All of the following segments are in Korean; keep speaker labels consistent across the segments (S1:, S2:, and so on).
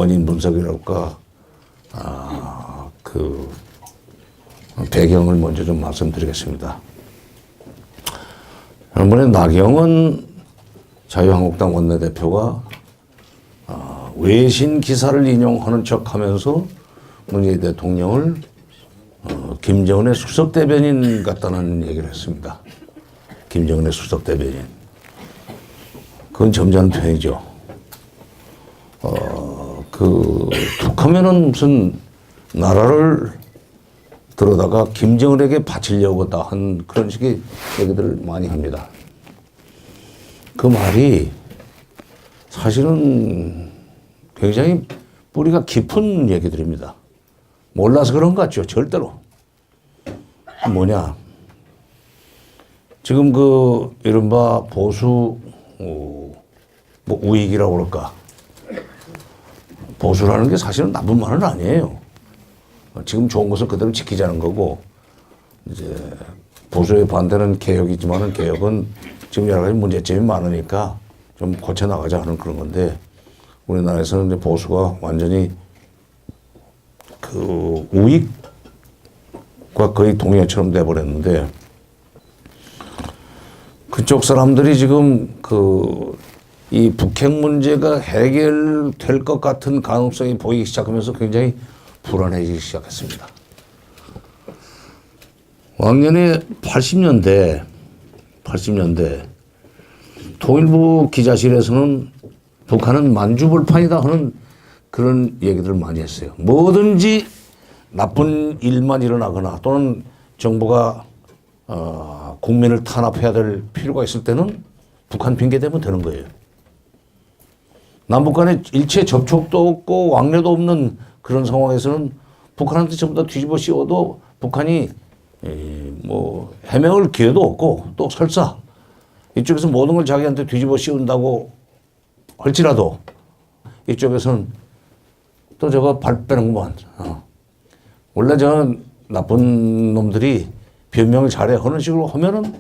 S1: 원인 분석이랄까, 그 배경을 먼저 좀 말씀드리겠습니다. 이번에 나경원 자유한국당 원내대표가 외신 기사를 인용하는 척하면서 문재인 대통령을 김정은의 수석 대변인 같다는 얘기를 했습니다. 김정은의 수석 대변인. 그건 점잖은 표현이죠. 툭하면은 무슨 나라를 들어다가 김정은에게 바치려고 한 그런 식의 얘기들을 많이 합니다. 그 말이 사실은 굉장히 뿌리가 깊은 얘기들입니다. 몰라서 그런 것 같죠. 절대로. 뭐냐. 지금 그 이른바 보수 뭐 우익이라고 그럴까. 보수라는 게 사실은 나쁜 말은 아니에요. 지금 좋은 것을 그대로 지키자는 거고, 이제 보수의 반대는 개혁이지만은 개혁은 지금 여러 가지 문제점이 많으니까 좀 고쳐나가자 하는 그런 건데, 우리나라에서는 이제 보수가 완전히 그 우익과 거의 동의어처럼 돼버렸는데, 그쪽 사람들이 지금 이 북핵 문제가 해결될 것 같은 가능성이 보이기 시작하면서 굉장히 불안해지기 시작했습니다. 왕년에 80년대 통일부 기자실에서는 북한은 만주벌판이다 하는 그런 얘기들을 많이 했어요. 뭐든지 나쁜 일만 일어나거나 또는 정부가 국민을 탄압해야 될 필요가 있을 때는 북한 핑계대면 되는 거예요. 남북 간에 일체 접촉도 없고 왕래도 없는 그런 상황에서는 북한한테 전부 다 뒤집어 씌워도 북한이 뭐 해명을 기회도 없고, 또 설사 이쪽에서 모든 걸 자기한테 뒤집어 씌운다고 할지라도 이쪽에서는 또 저거 발 빼는구만. 원래 저는 나쁜 놈들이 변명을 잘해 하는 식으로 하면은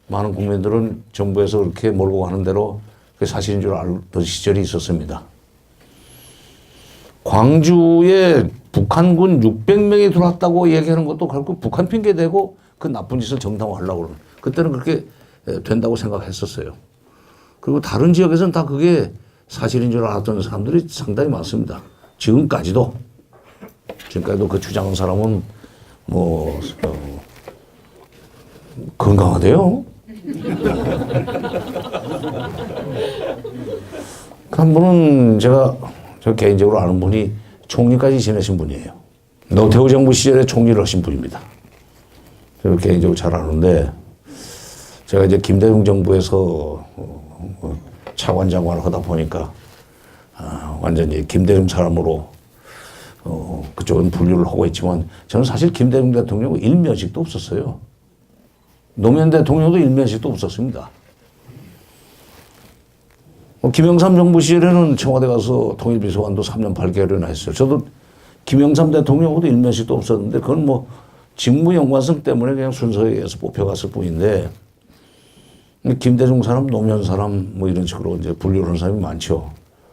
S1: 많은 국민들은 정부에서 그렇게 몰고 가는 대로 그게 사실인 줄 알던 시절이 있었습니다. 광주에 북한군 600명이 들어왔다고 얘기하는 것도 결국 북한 핑계대고 그 나쁜 짓을 정당화하려고 그러는, 그때는 그렇게 된다고 생각했었어요. 그리고 다른 지역에서는 다 그게 사실인 줄 알았던 사람들이 상당히 많습니다. 지금까지도 그 주장한 사람은 뭐 건강하대요. 한 분은 저 개인적으로 아는 분이 총리까지 지내신 분이에요. 노태우 정부 시절에 총리를 하신 분입니다. 제가 개인적으로 잘 아는데, 제가 이제 김대중 정부에서 차관 장관을 하다 보니까 완전히 김대중 사람으로 그쪽은 분류를 하고 있지만, 저는 사실 김대중 대통령은 일면식도 없었어요. 노무현 대통령도 일면식도 없었습니다. 김영삼 정부 시절에는 청와대 가서 통일비서관도 3년 8개월이나 했어요. 저도 김영삼 대통령하고도 일면식도 없었는데, 그건 뭐 직무 연관성 때문에 그냥 순서에 의해서 뽑혀갔을 뿐인데, 김대중 사람, 노무현 사람 뭐 이런 식으로 이제 분류를 하는 사람이 많죠.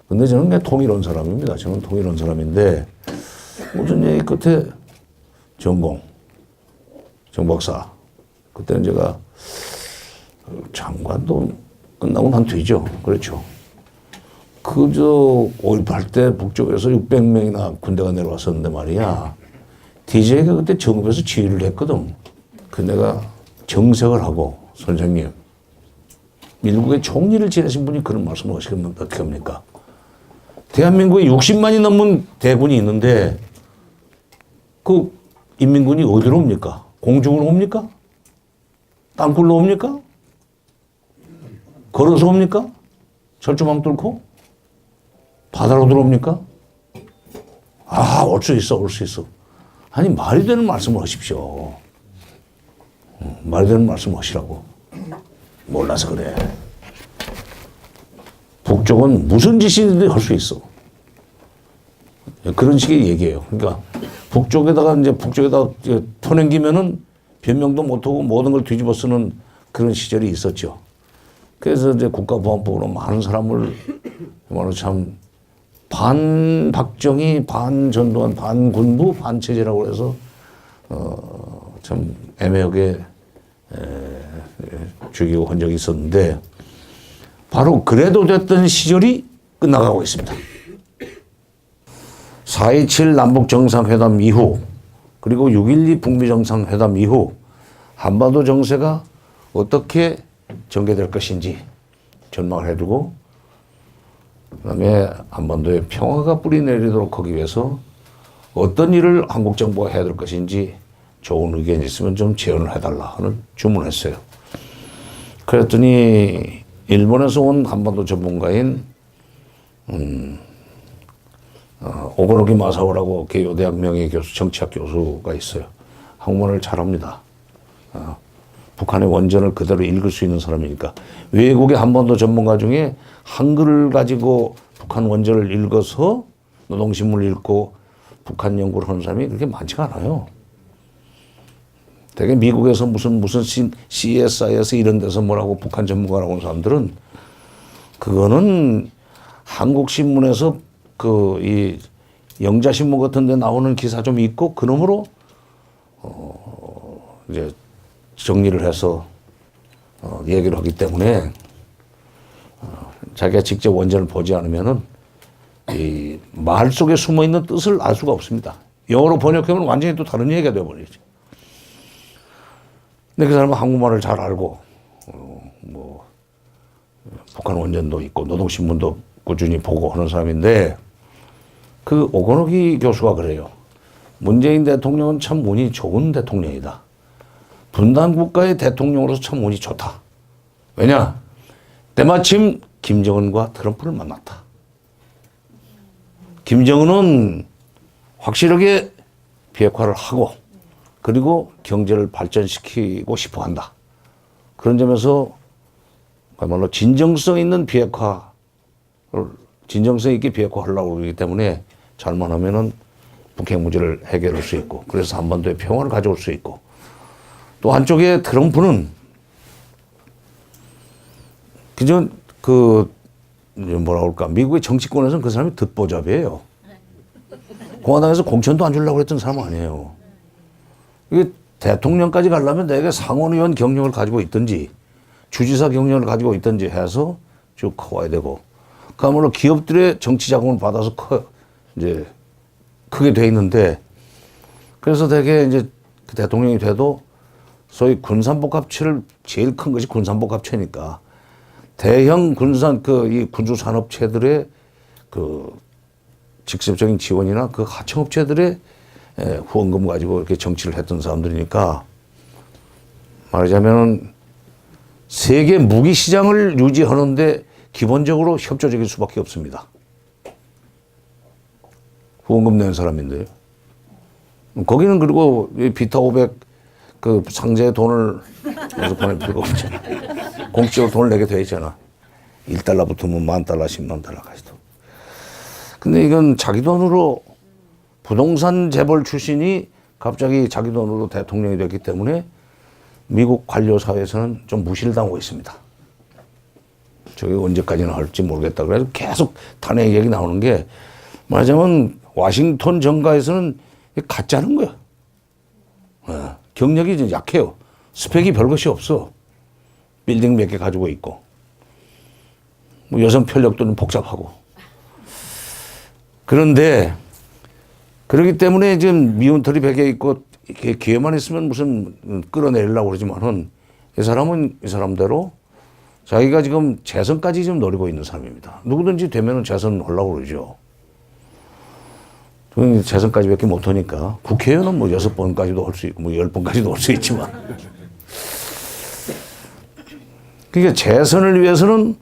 S1: 근데 저는 그냥 통일한 사람입니다. 저는 통일한 사람인데, 무슨 얘기 끝에 정 박사. 그때는 제가 장관도 끝나고 난 뒤죠. 그렇죠. 5.18 때 북쪽에서 600명이나 군대가 내려왔었는데 말이야. DJ가 그때 정부에서 지휘를 했거든. 그 내가 정색을 하고, 선생님, 미국의 총리를 지내신 분이 그런 말씀을 하시면 어떻게 합니까? 대한민국에 60만이 넘는 대군이 있는데 그 인민군이 어디로 옵니까? 공중으로 옵니까? 땅굴로 옵니까? 걸어서 옵니까? 철조망 뚫고? 바다로 들어옵니까? 올 수 있어. 아니, 말이 되는 말씀을 하십시오. 말이 되는 말씀을 하시라고. 몰라서 그래. 북쪽은 무슨 짓이든지 할 수 있어. 그런 식의 얘기예요. 그러니까 북쪽에다가 터넘기면은 변명도 못하고 모든 걸 뒤집어 쓰는 그런 시절이 있었죠. 그래서 이제 국가보안법으로 많은 사람을 참 반박정희, 반전두환, 반군부, 반체제라고 해서 참 애매하게 죽이고 한 적이 있었는데 바로 그래도 됐던 시절이 끝나가고 있습니다. 4.27 남북정상회담 이후 그리고 6.12 북미정상회담 이후 한반도 정세가 어떻게 전개될 것인지 전망을 해두고 그다음에 한반도에 평화가 뿌리내리도록 하기 위해서 어떤 일을 한국 정부가 해야 될 것인지 좋은 의견이 있으면 좀 제언을 해달라 하는 주문을 했어요. 그랬더니 일본에서 온 한반도 전문가인 오고노기 마사오라고 개요대학 명예교수, 정치학 교수가 있어요. 한국말을 잘합니다. 북한의 원전을 그대로 읽을 수 있는 사람이니까. 외국의 한반도 전문가 중에 한글을 가지고 북한 원전을 읽어서 노동신문을 읽고 북한 연구를 하는 사람이 그렇게 많지가 않아요. 되게 미국에서 무슨 CSIS 이런 데서 뭐라고 북한 전문가라고 하는 사람들은 그거는 한국 신문에서 이 영자신문 같은 데 나오는 기사 좀 있고 그놈으로 이제 정리를 해서 얘기를 하기 때문에 자기가 직접 원전을 보지 않으면은 이 말 속에 숨어 있는 뜻을 알 수가 없습니다. 영어로 번역하면 완전히 또 다른 얘기가 되어버리죠. 근데 그 사람은 한국말을 잘 알고 뭐 북한 원전도 있고 노동신문도 꾸준히 보고 하는 사람인데 그 오고노기 교수가 그래요. 문재인 대통령은 참 운이 좋은 대통령이다. 분단 국가의 대통령으로서 참 운이 좋다. 왜냐? 때마침 김정은과 트럼프를 만났다. 김정은은 확실하게 비핵화를 하고 그리고 경제를 발전시키고 싶어 한다. 그런 점에서 그야말로 진정성 있는 진정성 있게 비핵화하려고 그러기 때문에 잘만 하면은 북핵 문제를 해결할 수 있고 그래서 한반도에 평화를 가져올 수 있고 또 한쪽에 트럼프는 그전 뭐라 그럴까 미국의 정치권에서는 그 사람이 듣보잡이에요. 공화당에서 공천도 안 주려고 했던 사람 아니에요. 이게 대통령까지 가려면 내가 상원의원 경력을 가지고 있든지 주지사 경력을 가지고 있든지 해서 쭉 커와야 되고 그야말로 기업들의 정치 자금을 받아서 이제 크게 돼 있는데 그래서 되게 이제 그 대통령이 돼도 소위 군산복합체를 제일 큰 것이 군산복합체니까 대형 이 군수산업체들의 직접적인 지원이나 그 하청업체들의 후원금 가지고 이렇게 정치를 했던 사람들이니까 말하자면 세계 무기 시장을 유지하는데 기본적으로 협조적일 수밖에 없습니다. 후원금 낸 사람인데요. 거기는 그리고 비타 500 상자에 돈을 여기서 보낼 필요가 없잖아. 공식적으로 돈을 내게 돼 있잖아. 1달러 붙으면 $10,000, $100,000까지도. 근데 이건 자기 돈으로 부동산 재벌 출신이 갑자기 자기 돈으로 대통령이 됐기 때문에 미국 관료 사회에서는 좀 무시를 당하고 있습니다. 저게 언제까지나 할지 모르겠다. 그래서 계속 탄핵 얘기 나오는 게 말하자면 워싱턴 정가에서는 가짜는 거야. 경력이 좀 약해요. 스펙이 별것이 없어. 빌딩 몇 개 가지고 있고. 뭐 여성 편력도 좀 복잡하고. 그런데 그렇기 때문에 지금 미운 털이 베개 있고 기회만 있으면 무슨 끌어내리려고 그러지만은 이 사람은 이 사람대로 자기가 지금 재선까지 좀 노리고 있는 사람입니다. 누구든지 되면은 재선 하려고 그러죠. 재선까지밖에 못하니까 국회의원은 뭐 6번까지도 할 수 있고 뭐 10번까지도 할 수 있지만 그러니까 재선을 위해서는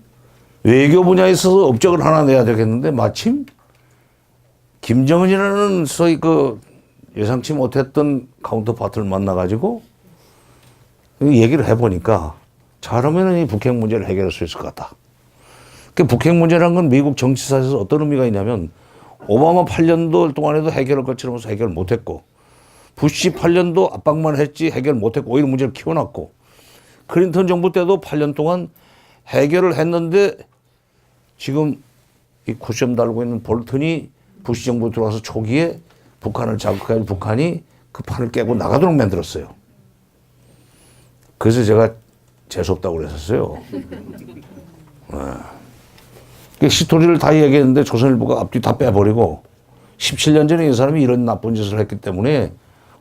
S1: 외교 분야에 있어서 업적을 하나 내야 되겠는데 마침 김정은이라는 소위 예상치 못했던 카운터파트를 만나가지고 얘기를 해보니까 잘하면 이 북핵 문제를 해결할 수 있을 것 같다. 그 북핵 문제라는 건 미국 정치사에서 어떤 의미가 있냐면 오바마 8년도 동안에도 해결할 것처럼 해결 못했고 부시 8년도 압박만 했지 해결 못했고 오히려 문제를 키워놨고 클린턴 정부 때도 8년 동안 해결을 했는데 지금 이 쿠션 달고 있는 볼턴이 부시 정부 들어와서 초기에 북한을 자극해서 북한이 그 판을 깨고 나가도록 만들었어요. 그래서 제가 재수없다고 그랬었어요. 스토리를 다 얘기했는데 조선일보가 앞뒤 다 빼버리고 17년 전에 이 사람이 이런 나쁜 짓을 했기 때문에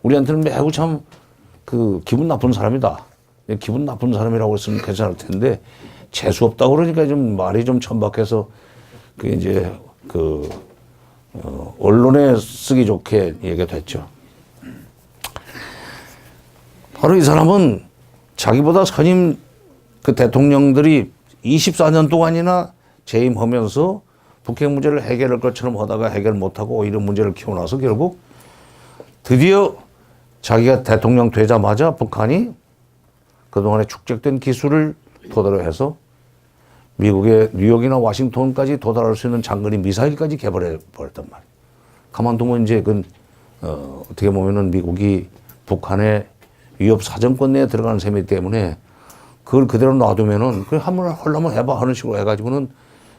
S1: 우리한테는 매우 참 그 기분 나쁜 사람이다. 기분 나쁜 사람이라고 했으면 괜찮을 텐데 재수없다고 그러니까 좀 말이 좀 천박해서 그게 이제 언론에 쓰기 좋게 얘기가 됐죠. 바로 이 사람은 자기보다 선임 그 대통령들이 24년 동안이나 재임하면서 북핵 문제를 해결할 것처럼 하다가 해결 못하고 오히려 문제를 키워놔서 결국 드디어 자기가 대통령 되자마자 북한이 그동안에 축적된 기술을 토대로 해서 미국의 뉴욕이나 워싱턴까지 도달할 수 있는 장거리 미사일까지 개발해 버렸단 말이에요. 가만두면 이제 어떻게 보면은 미국이 북한의 위협 사정권 내에 들어가는 셈이기 때문에 그걸 그대로 놔두면은 그래 한번 하려면 해봐 하는 식으로 해가지고는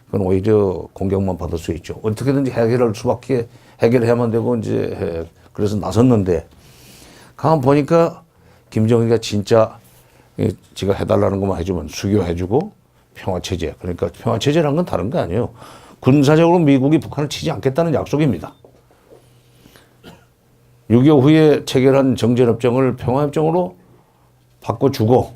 S1: 그건 오히려 공격만 받을 수 있죠. 어떻게든지 해결할 수밖에 해결해야만 되고 이제 그래서 나섰는데 가만 보니까 김정은이가 진짜 지가 해달라는 것만 해주면 수교해주고 평화체제. 그러니까 평화체제란 건 다른 거 아니에요. 군사적으로 미국이 북한을 치지 않겠다는 약속입니다. 6.25 후에 체결한 정전협정을 평화협정으로 바꿔주고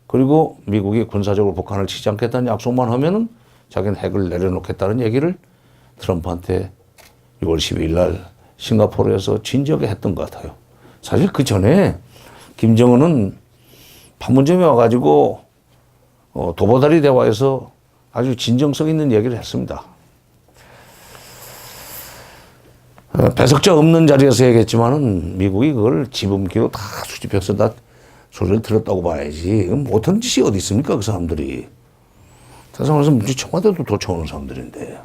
S1: 그리고 미국이 군사적으로 북한을 치지 않겠다는 약속만 하면은 자기는 핵을 내려놓겠다는 얘기를 트럼프한테 6월 12일 날 싱가포르에서 진지하게 했던 것 같아요. 사실 그 전에 김정은은 판문점에 와가지고 도보다리 대화에서 아주 진정성 있는 얘기를 했습니다. 배석자 없는 자리에서 얘기했지만은 미국이 그걸 지붕기로 다 수집해서 다 소리를 들었다고 봐야지. 못하는 짓이 어디 있습니까, 그 사람들이. 세상에서 문제 청와대도 도쳐오는 사람들인데.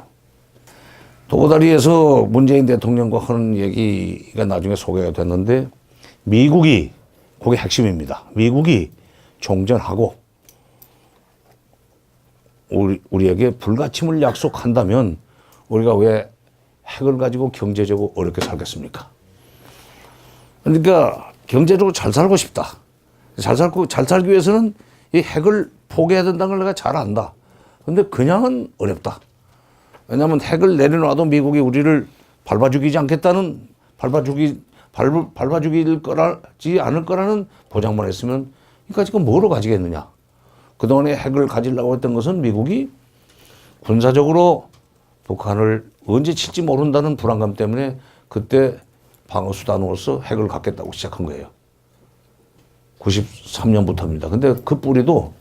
S1: 도보다리에서 문재인 대통령과 하는 얘기가 나중에 소개가 됐는데 미국이, 그게 핵심입니다. 미국이 종전하고 우리에게 불가침을 약속한다면 우리가 왜 핵을 가지고 경제적으로 어렵게 살겠습니까? 그러니까 경제적으로 잘 살고 싶다. 잘 살기 위해서는 이 핵을 포기해야 된다는 걸 내가 잘 안다. 근데 그냥은 어렵다. 왜냐하면 핵을 내려놔도 미국이 우리를 밟아 죽이지 않겠다는, 밟아 죽일 거라지 않을 거라는 보장만 했으면, 그러니까 지금 뭐로 가지겠느냐. 그동안에 핵을 가지려고 했던 것은 미국이 군사적으로 북한을 언제 칠지 모른다는 불안감 때문에 그때 방어수단으로서 핵을 갖겠다고 시작한 거예요. 93년부터입니다. 근데 그 뿌리도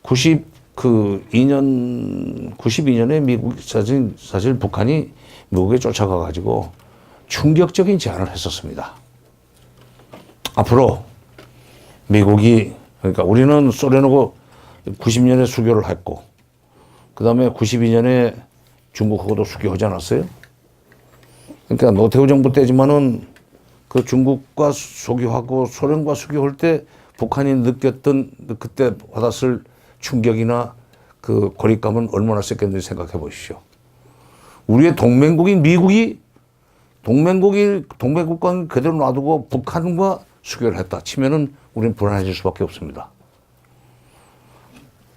S1: 92년에 미국, 사실 북한이 미국에 쫓아가 가지고 충격적인 제안을 했었습니다. 앞으로 미국이, 그러니까 우리는 소련하고 90년에 수교를 했고, 그 다음에 92년에 중국하고도 수교하지 않았어요? 그러니까 노태우 정부 때지만은 그 중국과 수교하고 소련과 수교할 때 북한이 느꼈던 그때 받았을 충격이나 그 고립감은 얼마나 셌겠는지 생각해 보십시오. 우리의 동맹국인 미국이 동맹국과는 그대로 놔두고 북한과 수교를 했다 치면은 우리는 불안해질 수밖에 없습니다.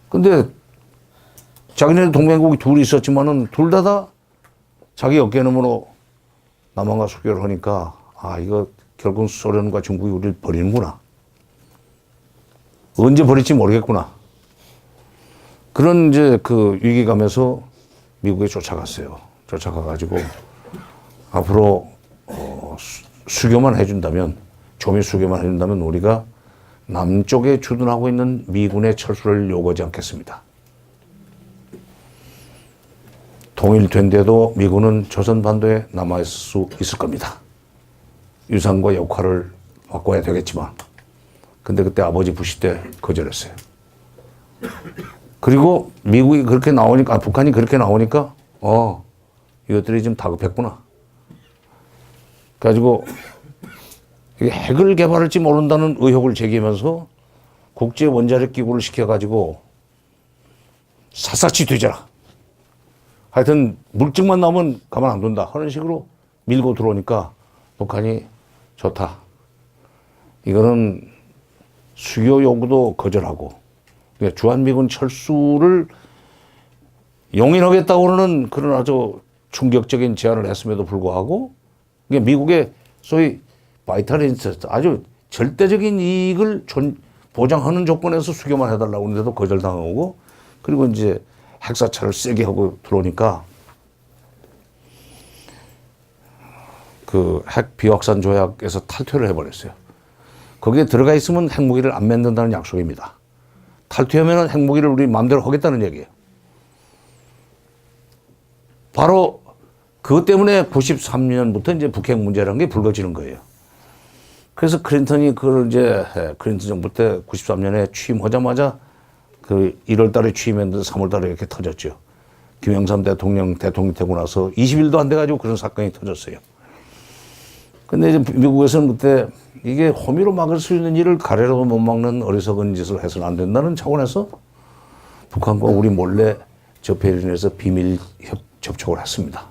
S1: 근데 자기네 동맹국이 둘이 있었지만은 둘 다 자기 어깨너머로 남한과 수교를 하니까 아, 이거 결국 소련과 중국이 우리를 버리는구나. 언제 버릴지 모르겠구나. 그런 이제 그 위기감에서 미국에 쫓아갔어요. 쫓아가가지고 앞으로 수교만 해준다면, 조미 수교만 해준다면 우리가 남쪽에 주둔하고 있는 미군의 철수를 요구하지 않겠습니다. 통일된데도 미군은 조선반도에 남아있을 수 있을 겁니다. 유산과 역할을 바꿔야 되겠지만, 근데 그때 아버지 부시 때 거절했어요. 그리고 미국이 그렇게 나오니까, 북한이 그렇게 나오니까, 이것들이 좀 다급했구나. 그래가지고, 핵을 개발할지 모른다는 의혹을 제기하면서 국제 원자력 기구를 시켜가지고 샅샅이 뒤져라. 하여튼 물증만 나오면 가만 안 둔다 하는 식으로 밀고 들어오니까 북한이 좋다. 이거는 수교 요구도 거절하고 주한미군 철수를 용인하겠다고 하는 그런 아주 충격적인 제안을 했음에도 불구하고 미국의 소위 바이탈 인트레스트 아주 절대적인 이익을 보장하는 조건에서 수교만 해달라고 하는데도 거절당하고 그리고 이제 핵사찰을 세게 하고 들어오니까 그 핵 비확산 조약에서 탈퇴를 해버렸어요. 거기에 들어가 있으면 핵무기를 안 만든다는 약속입니다. 탈퇴하면 핵무기를 우리 마음대로 하겠다는 얘기예요. 바로 그것 때문에 93년부터 이제 북핵 문제라는 게 불거지는 거예요. 그래서 클린턴이 그걸 이제 클린턴 정부 때 93년에 취임하자마자 그 1월 달에 취임했는데 3월 달에 이렇게 터졌죠. 김영삼 대통령 되고 나서 20일도 안 돼가지고 그런 사건이 터졌어요. 근데 이제 미국에서는 그때 이게 호미로 막을 수 있는 일을 가래로도 못 막는 어리석은 짓을 해서는 안 된다는 차원에서 북한과 우리 몰래 저 베를린에서 비밀 접촉을 했습니다.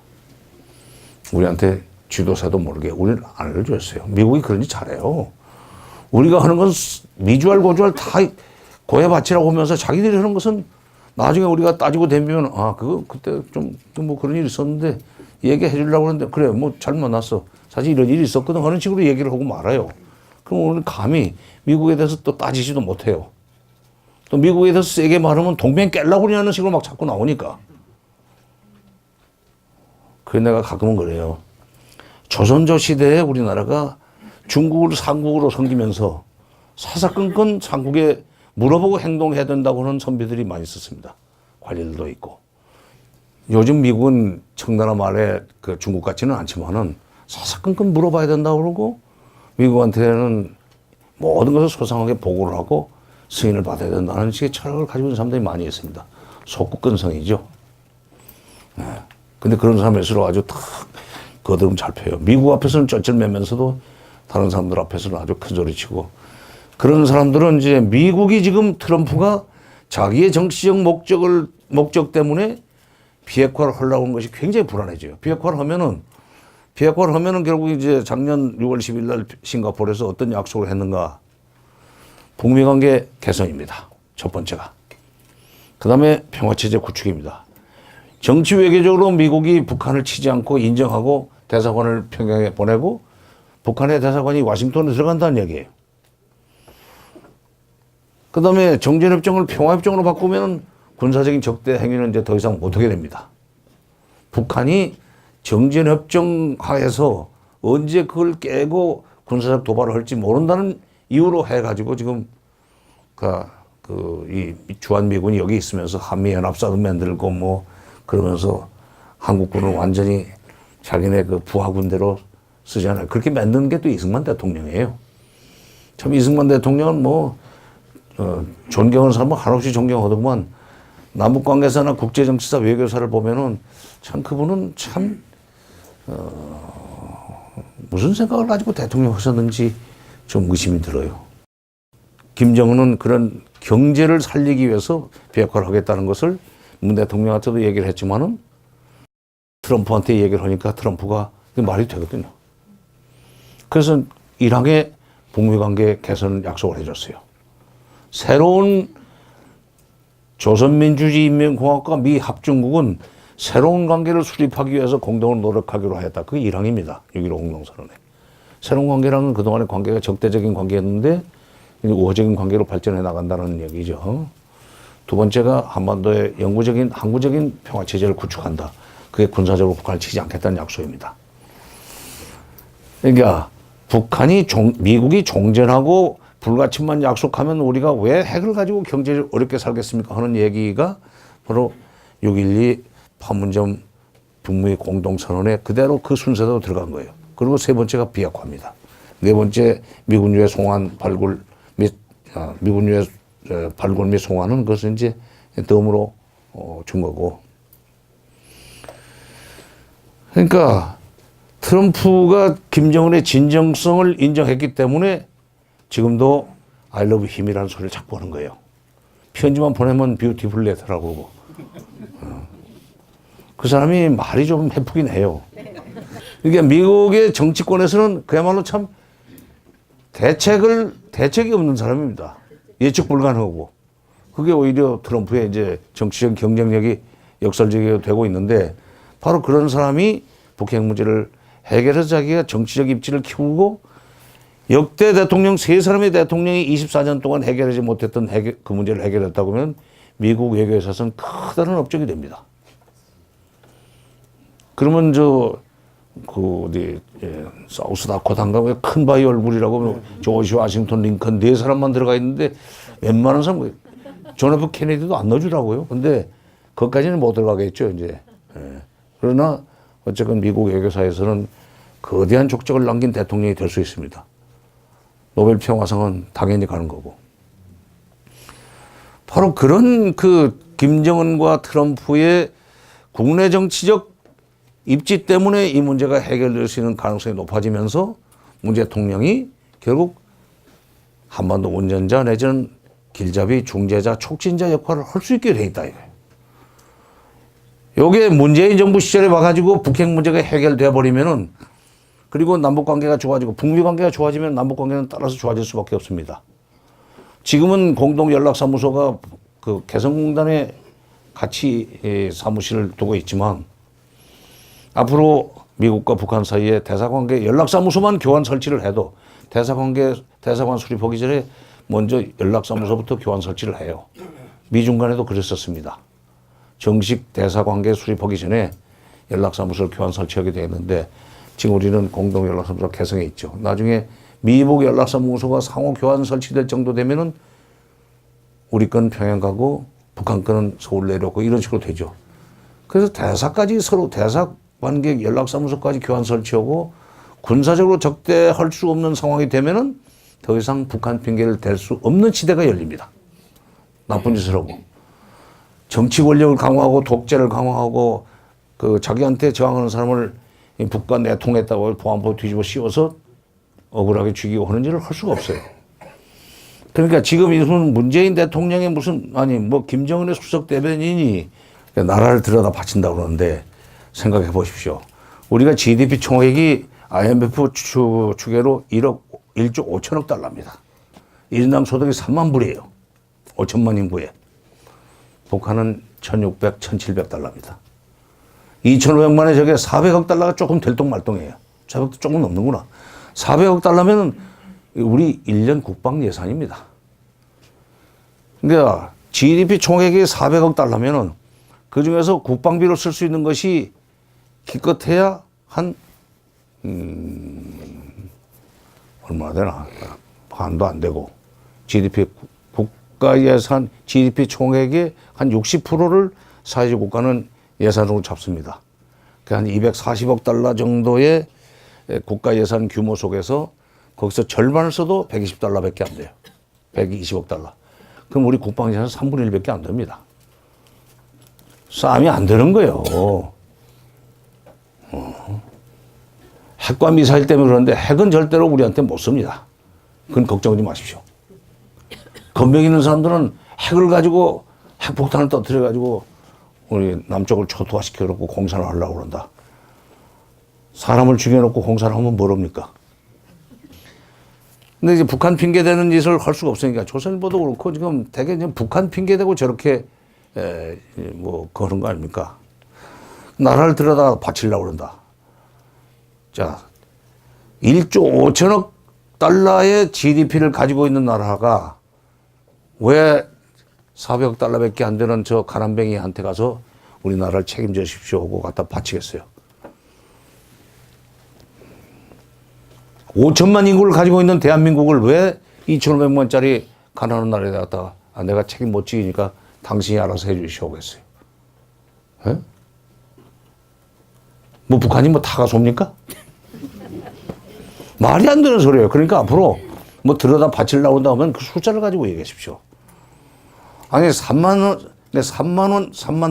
S1: 우리한테 지도사도 모르게 우리를 안 알려줬어요. 미국이 그런 짓 잘해요. 우리가 하는 건 미주알 고주알 다 고해바치라고 하면서 자기들이 하는 것은 나중에 우리가 따지고 덤비면 그때 좀 뭐 그런 일이 있었는데 얘기해 주려고 하는데 그래 뭐 잘못 만났어. 사실 이런 일이 있었거든 하는 식으로 얘기를 하고 말아요. 그럼 오늘 감히 미국에 대해서 또 따지지도 못해요. 또 미국에 대해서 세게 말하면 동맹 깰라고 그러냐는 식으로 막 자꾸 나오니까. 그래 내가 가끔은 그래요. 조선조 시대에 우리나라가 중국을 상국으로 섬기면서 사사건건 상국에 물어보고 행동해야 된다고 하는 선비들이 많이 있었습니다. 관리들도 있고. 요즘 미국은 청나라 말에 그 중국 같지는 않지만은 사사건건 물어봐야 된다고 그러고 미국한테는 모든 것을 소상하게 보고를 하고 승인을 받아야 된다는 식의 철학을 가지고 있는 사람들이 많이 있습니다. 속국근성이죠. 네. 근데 그런 사람일수록 아주 탁 거드름 잘 펴요. 미국 앞에서는 쩔쩔매면서도 다른 사람들 앞에서는 아주 큰 소리 치고 그런 사람들은 이제 미국이 지금 트럼프가 자기의 정치적 목적 때문에 비핵화를 하려고 하는 것이 굉장히 불안해져요. 비핵화를 하면은 결국 이제 작년 6월 10일 날 싱가포르에서 어떤 약속을 했는가? 북미 관계 개선입니다. 첫 번째가. 그 다음에 평화체제 구축입니다. 정치 외교적으로 미국이 북한을 치지 않고 인정하고 대사관을 평양에 보내고 북한의 대사관이 와싱턴에 들어간다는 얘기예요. 그 다음에 정전협정을 평화협정으로 바꾸면 군사적인 적대 행위는 이제 더 이상 못하게 됩니다. 북한이 정전협정 하에서 언제 그걸 깨고 군사적 도발을 할지 모른다는 이유로 해가지고 지금 이 주한미군이 여기 있으면서 한미연합사도 만들고 뭐 그러면서 한국군을 완전히 자기네 그 부하군대로 쓰잖아요. 그렇게 만든 게 또 이승만 대통령이에요. 참 이승만 대통령은 존경하는 사람은 한없이 존경하더구만 남북관계사나 국제정치사 외교사를 보면은 참 그분은 참 무슨 생각을 가지고 대통령 하셨는지 좀 의심이 들어요. 김정은은 그런 경제를 살리기 위해서 비핵화를 하겠다는 것을 문 대통령한테도 얘기를 했지만은 트럼프한테 얘기를 하니까 트럼프가 말이 되거든요. 그래서 이란의 북미 관계 개선 약속을 해줬어요. 새로운 조선민주주의인민공화국과 미 합중국은 새로운 관계를 수립하기 위해서 공동으로 노력하기로 했다. 그게 이란입니다. 6.15 공동선언에. 새로운 관계랑은 그동안의 관계가 적대적인 관계였는데 우호적인 관계로 발전해 나간다는 얘기죠. 두 번째가 한반도의 영구적인 항구적인 평화체제를 구축한다. 그게 군사적으로 북한을 치지 않겠다는 약속입니다. 그러니까 미국이 종전하고 불가침만 약속하면 우리가 왜 핵을 가지고 경제를 어렵게 살겠습니까 하는 얘기가 바로 6.12 판문점 북미 공동선언에 그대로 그 순서대로 들어간 거예요. 그리고 세 번째가 비핵화입니다. 네 번째 미군유해 송환 발굴 및 미군유해 발굴 및 송환은 그것은 이제 덤으로 준 거고. 그러니까 트럼프가 김정은의 진정성을 인정했기 때문에 지금도 I love him이라는 소리를 자꾸 하는 거예요. 편지만 보내면 뷰티풀 레터라고 그러고. 그 사람이 말이 좀 해프긴 해요. 그러니까 미국의 정치권에서는 그야말로 참 대책이 없는 사람입니다. 예측 불가능하고. 그게 오히려 트럼프의 이제 정치적 경쟁력이 역설적이 되고 있는데 바로 그런 사람이 북핵 문제를 해결해서 자기가 정치적 입지를 키우고 역대 대통령 세 사람의 대통령이 24년 동안 해결하지 못했던 그 문제를 해결했다고 하면 미국 외교에 있어서는 커다란 업적이 됩니다. 그러면 사우스 다코타인가 큰 바위 얼굴이라고 조지 워싱턴 링컨 네 사람만 들어가 있는데 웬만한 사람 존 F 케네디도 안 넣어주더라고요. 근데 그것까지는 못 들어가겠죠, 이제. 그러나 어쨌든 미국 외교사에서는 거대한 족적을 남긴 대통령이 될 수 있습니다. 노벨 평화상은 당연히 가는 거고. 바로 그런 김정은과 트럼프의 국내 정치적 입지 때문에 이 문제가 해결될 수 있는 가능성이 높아지면서 문 대통령이 결국 한반도 운전자 내지는 길잡이, 중재자, 촉진자 역할을 할 수 있게 돼 있다 이거예요. 요게 문재인 정부 시절에 와가지고 북핵 문제가 해결돼 버리면은 그리고 남북 관계가 좋아지고 북미 관계가 좋아지면 남북 관계는 따라서 좋아질 수밖에 없습니다. 지금은 공동 연락사무소가 개성공단에 같이 사무실을 두고 있지만 앞으로 미국과 북한 사이에 대사관계 연락사무소만 교환 설치를 해도 대사관 수립하기 전에 먼저 연락사무소부터 교환 설치를 해요. 미중 간에도 그랬었습니다. 정식 대사관계 수립하기 전에 연락사무소를 교환 설치하게 되어 있는데 지금 우리는 공동 연락사무소 개성에 있죠. 나중에 미북 연락사무소가 상호 교환 설치될 정도 되면은 우리 건 평양 가고 북한 건은 서울 내려오고 이런 식으로 되죠. 그래서 대사까지 서로 대사관계 연락사무소까지 교환 설치하고 군사적으로 적대할 수 없는 상황이 되면은 더 이상 북한 핑계를 댈 수 없는 시대가 열립니다. 나쁜 짓을 하고. 정치 권력을 강화하고 독재를 강화하고 자기한테 저항하는 사람을 북과 내통했다고 보안법 뒤집어 씌워서 억울하게 죽이고 하는 일을 할 수가 없어요. 그러니까 지금 무슨 문재인 대통령의 김정은의 수석 대변인이 나라를 들여다 바친다고 그러는데 생각해 보십시오. 우리가 GDP 총액이 IMF 추계로 1조 5천억 달러입니다. 1인당 소득이 3만 불이에요. 5천만 인구에. 북한은 1,600, 1,700달러입니다. 2,500만에 저게 400억 달러가 조금 들똥말똥해요. 400도 조금 넘는구나. 400억 달러면 우리 1년 국방 예산입니다. 그러니까 GDP 총액이 400억 달러면은 그 중에서 국방비로 쓸 수 있는 것이 기껏해야 한 얼마나 되나 반도 안 되고 GDP 국가 예산 GDP 총액의 한 60%를 사회주의 국가는 예산으로 잡습니다. 한 240억 달러 정도의 국가 예산 규모 속에서 거기서 절반을 써도 120달러밖에 안 돼요. 120억 달러. 그럼 우리 국방 예산 3분의 1밖에 안 됩니다. 싸움이 안 되는 거예요. 핵과 미사일 때문에 그러는데 핵은 절대로 우리한테 못 씁니다. 그건 걱정하지 마십시오. 건병 있는 사람들은 핵을 가지고 핵폭탄을 터뜨려 가지고 우리 남쪽을 초토화시켜 놓고 공산을 하려고 그런다. 사람을 죽여놓고 공산을 하면 뭐랍니까? 근데 이제 북한 핑계대는 짓을 할 수가 없으니까 조선일보도 그렇고 지금 되게 이제 북한 핑계대고 저렇게 그런 거 아닙니까? 나라를 들여다 바치려고 그런다. 자, 1조 5천억 달러의 GDP를 가지고 있는 나라가 왜 400억 달러밖에 안 되는 저 가난뱅이한테 가서 우리나라를 책임져 주십시오 하고 갖다 바치겠어요. 5천만 인구를 가지고 있는 대한민국을 왜 2,500만짜리 가난한 나라에 갖다가 내가 책임 못 지니까 당신이 알아서 해 주시오 했어요. 에? 북한이 다가 섭니까? 말이 안 되는 소리예요. 그러니까 앞으로 들여다 바치려고 한다면 그 숫자를 가지고 얘기하십시오. 아니, 3만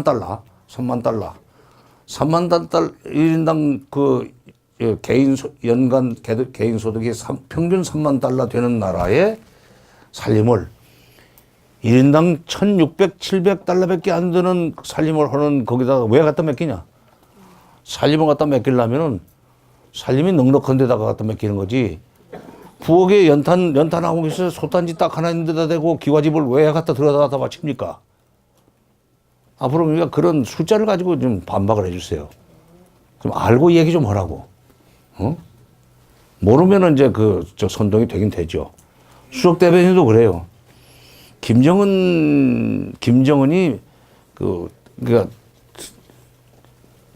S1: 달러. 3만 달러, 1인당 개인 소득이 평균 3만 달러 되는 나라의 살림을 1인당 1,600, 700달러밖에 안 되는 살림을 하는 거기다가 왜 갖다 맡기냐? 살림을 갖다 맡기려면은 살림이 넉넉한 데다가 갖다 맡기는 거지. 부엌에 연탄하고 있어 솥단지 딱 하나 있는 데다 대고 기와집을 왜 갖다 들어다 바칩니까? 앞으로 우리가 그런 숫자를 가지고 좀 반박을 해주세요. 좀 알고 얘기 좀 하라고. 어? 모르면은 이제 저 선동이 되긴 되죠. 수석 대변인도 그래요. 김정은이 그러니까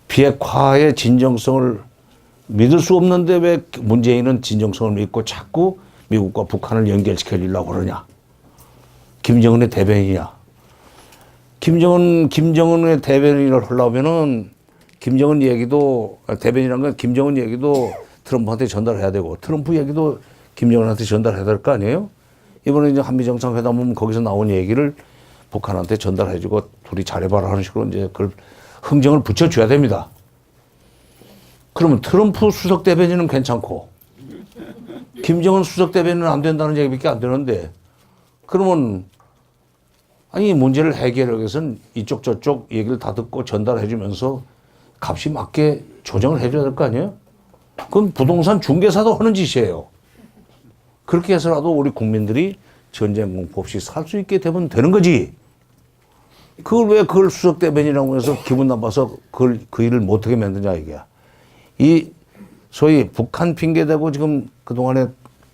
S1: 비핵화의 진정성을 믿을 수 없는데 왜 문재인은 진정성을 믿고 자꾸 미국과 북한을 연결시켜 주려고 그러냐. 김정은의 대변인이냐. 김정은의 대변인을 하려면은 김정은 얘기도 대변인이라는 건 김정은 얘기도 트럼프한테 전달해야 되고 트럼프 얘기도 김정은한테 전달해야 될 거 아니에요? 이번에 이제 한미 정상회담은 거기서 나온 얘기를 북한한테 전달해주고 둘이 잘해봐라 하는 식으로 이제 그걸 흥정을 붙여줘야 됩니다. 그러면 트럼프 수석 대변인은 괜찮고 김정은 수석 대변인은 안 된다는 얘기밖에 안 되는데 그러면 아니 문제를 해결하기 위해서는 이쪽 저쪽 얘기를 다 듣고 전달해주면서 값이 맞게 조정을 해줘야 될 거 아니에요? 그건 부동산 중개사도 하는 짓이에요. 그렇게 해서라도 우리 국민들이 전쟁 공포 없이 살 수 있게 되면 되는 거지. 그걸 수석 대변인이라고 해서 기분 나빠서 그 일을 못하게 만드냐 이게. 이 소위 북한 핑계대고 지금 그동안에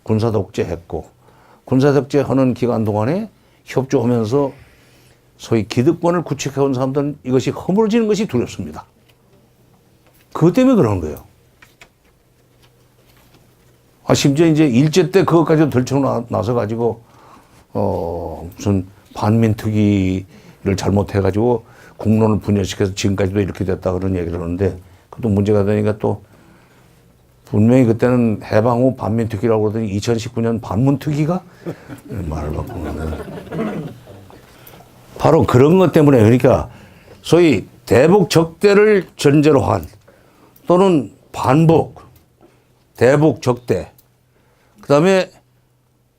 S1: 군사독재 했고 군사독재 하는 기간 동안에 협조하면서 소위 기득권을 구축해온 사람들은 이것이 허물어지는 것이 두렵습니다. 그것 때문에 그러는 거예요. 심지어 이제 일제 때 그것까지도 들쳐나서 무슨 반민특위를 잘못해가지고 국론을 분열시켜서 지금까지도 이렇게 됐다 그런 얘기를 하는데 그것도 문제가 되니까 또 분명히 그때는 해방 후 반민특위라고 그러더니 2019년 반문특위가 말을 바꾸는 바로 그런 것 때문에 그러니까 소위 대북 적대를 전제로 한 또는 반북, 대북 적대 그다음에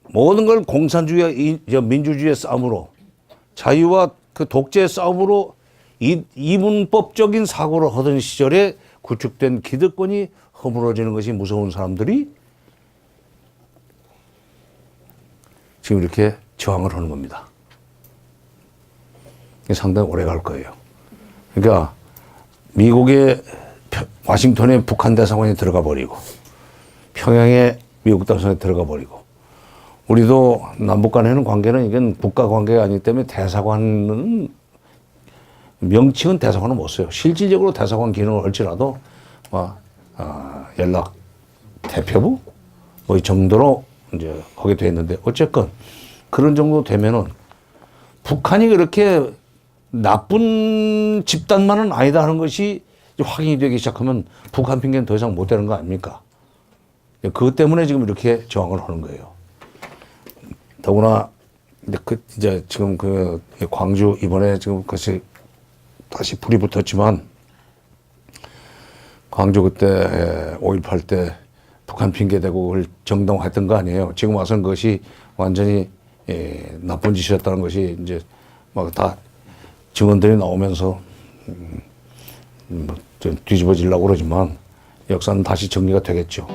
S1: 모든 걸 공산주의와 민주주의의 싸움으로 자유와 그 독재의 싸움으로 이분법적인 사고를 하던 시절에 구축된 기득권이 허물어지는 것이 무서운 사람들이 지금 이렇게 저항을 하는 겁니다. 상당히 오래 갈 거예요. 그러니까 미국의 와싱턴에 북한 대사관이 들어가 버리고 평양에 미국 대사관이 들어가 버리고 우리도 남북 간에는 관계는 이건 국가 관계가 아니기 때문에 대사관은 명칭은 대사관은 못 써요. 실질적으로 대사관 기능을 할지라도 연락 대표부 뭐 이 정도로 이제 하게 돼 있는데 어쨌건 그런 정도 되면은 북한이 그렇게 나쁜 집단만은 아니다 하는 것이 확인이 되기 시작하면 북한 핑계는 더 이상 못 되는 거 아닙니까? 그것 때문에 지금 이렇게 저항을 하는 거예요. 더구나 이제 지금 광주 이번에 지금 그것이 다시 불이 붙었지만 광주 그때 5.18 때 북한 핑계 대고 그걸 정당화했던 거 아니에요. 지금 와서는 그것이 완전히 나쁜 짓이었다는 것이 이제 막 다 증언들이 나오면서 좀 뒤집어지려고 그러지만 역사는 다시 정리가 되겠죠.